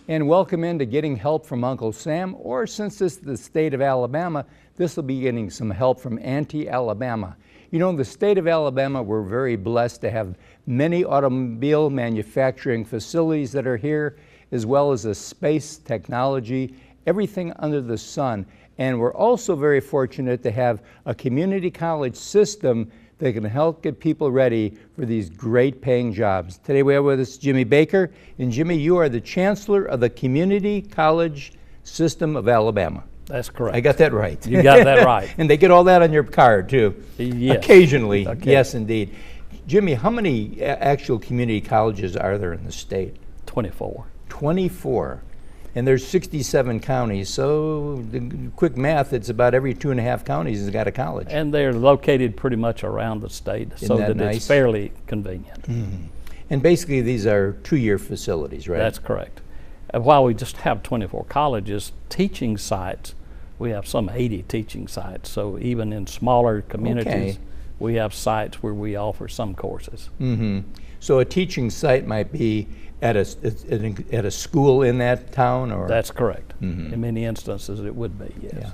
And welcome into Getting Help from Uncle Sam, or since this is the state of Alabama, this will be getting some help from Auntie Alabama. You know, in the state of Alabama, we're very blessed to have many automobile manufacturing facilities that are here, as well as a space technology, everything under the sun. And we're also very fortunate to have a community college system that can help get people ready for these great paying jobs. Today we have with us Jimmy Baker. And Jimmy, you are the Chancellor of the Community College System of Alabama. That's correct. I got that right. You got that right. And they get all that on your card too. Yes. Occasionally, yes indeed. Jimmy, how many actual community colleges are there in the state? 24. 24. And there's 67 counties, so the quick math, it's about every 2.5 counties has got a college. And they're located pretty much around the state, so that nice? it's fairly convenient. Mm-hmm. And basically these are 2-year facilities, right? That's correct. And while we just have 24 colleges, teaching sites, we have some 80 teaching sites, so even in smaller communities, we have sites where we offer some courses. Mm-hmm. So a teaching site might be at a school in that town, or? That's correct. Mm-hmm. In many instances it would be, yes. Yeah.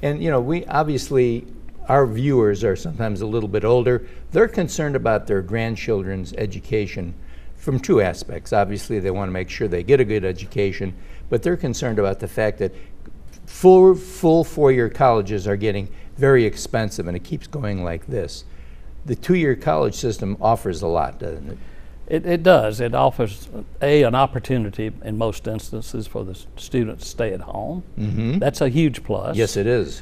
And you know, we obviously, our viewers are sometimes a little bit older. They're concerned about their grandchildren's education from 2 aspects. Obviously they want to make sure they get a good education, but they're concerned about the fact that full 4-year colleges are getting very expensive, and it keeps going like this. The 2-year college system offers a lot, doesn't it? It does. It offers an opportunity in most instances for the student to stay at home. Mm-hmm. That's a huge plus. Yes, it is.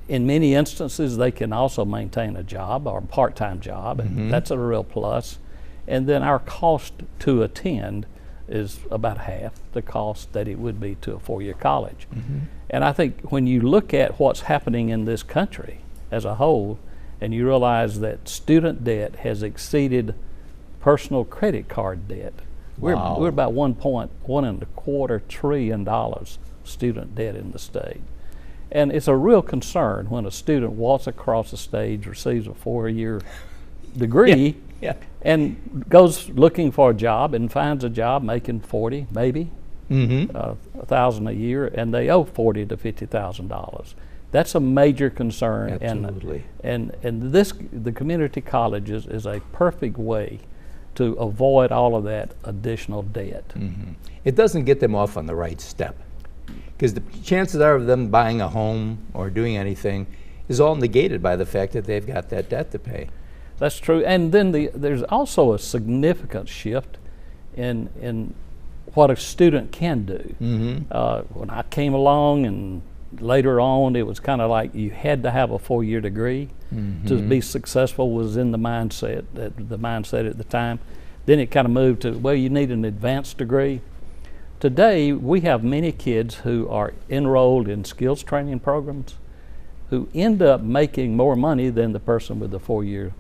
In many instances, they can also maintain a job or a part-time job, and Mm-hmm. that's a real plus. And then our cost to attend is about half the cost that it would be to a 4-year college. Mm-hmm. And I think when you look at what's happening in this country as a whole, and you realize that student debt has exceeded personal credit card debt. Wow. We're about $1.25 trillion student debt in the state. And it's a real concern when a student walks across the stage, receives a 4-year degree, Yeah. and goes looking for a job and finds a job making 40, maybe, Mm-hmm. $1,000 a year, and they owe $40,000 to $50,000. That's a major concern. Absolutely. And the community colleges is a perfect way to avoid all of that additional debt. Mm-hmm. It doesn't get them off on the right step, because the chances are of them buying a home or doing anything is all negated by the fact that they've got that debt to pay. That's true. And then there's also a significant shift in what a student can do. Mm-hmm. When I came along, and later on, it was kind of like you had to have a 4-year degree to be successful, was in the mindset at the time. Then it kind of moved to, well, you need an advanced degree. Today, we have many kids who are enrolled in skills training programs who end up making more money than the person with the 4-year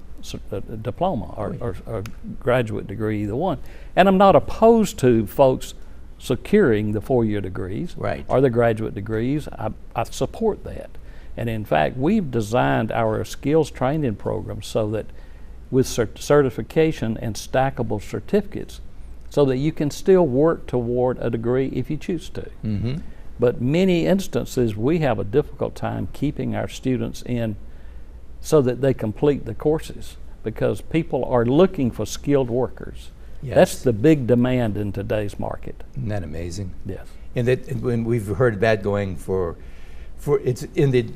diploma or graduate degree, either one. And I'm not opposed to folks securing the 4-year degrees, right, or the graduate degrees. I support that. And in fact, we've designed our skills training program so that with certification and stackable certificates, so that you can still work toward a degree if you choose to. Mm-hmm. But many instances, we have a difficult time keeping our students in so that they complete the courses, because people are looking for skilled workers. Yes. That's the big demand in today's market. Isn't that amazing? Yes. And that when we've heard that going for it's in the,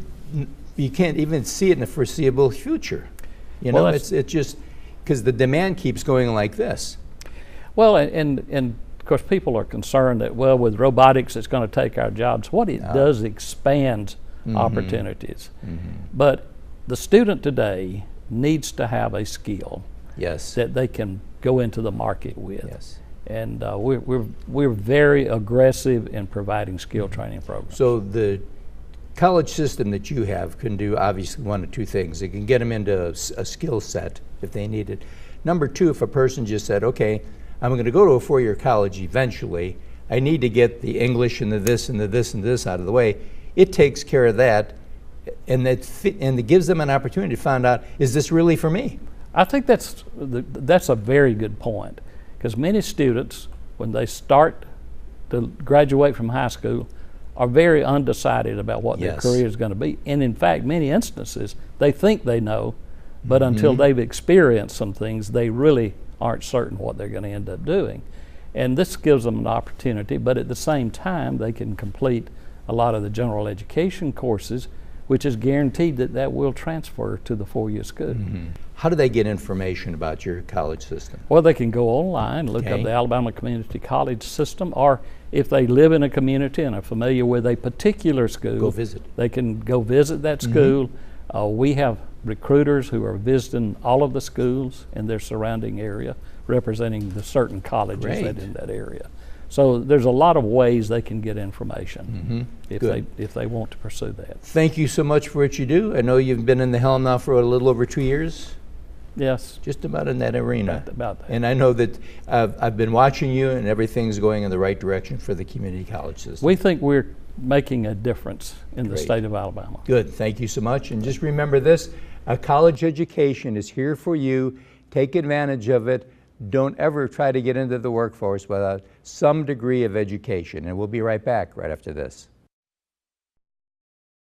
you can't even see it in the foreseeable future. You know, it's just because the demand keeps going like this. Well, and of course people are concerned that, well, with robotics it's going to take our jobs. What it does expands opportunities. Mm-hmm. But the student today needs to have a skill, yes, that they can go into the market with. Yes. And we're very aggressive in providing skill training programs. So the college system that you have can do obviously one of 2 things. It can get them into a skill set if they need it. Number 2, if a person just said, okay, I'm going to go to a 4-year college eventually, I need to get the English and the this and the this and this out of the way, it takes care of that, and it gives them an opportunity to find out, is this really for me? I think that's a very good point, because many students, when they start to graduate from high school are very undecided about what their Yes. career is going to be. And in fact, many instances, they think they know, but until they've experienced some things, they really aren't certain what they're going to end up doing. And this gives them an opportunity, but at the same time, they can complete a lot of the general education courses, which is guaranteed that that will transfer to the four-year school. How do they get information about your college system? Well, they can go online, look Okay. up the Alabama Community College System, or if they live in a community and are familiar with a particular school, Go visit. they can go visit that school. We have recruiters who are visiting all of the schools in their surrounding area, representing the certain colleges that Great. in that area. So there's a lot of ways they can get information Good. if they want to pursue that. Thank you so much for what you do. I know you've been in the helm now for a little over 2 years, Yes, just about in that arena. about that. And I know that I've been watching you, and everything's going in the right direction for the community college system. We think we're making a difference in the Great. state of Alabama. Good, thank you so much. And just remember this, a college education is here for you. Take advantage of it. Don't ever try to get into the workforce without some degree of education. And we'll be right back right after this.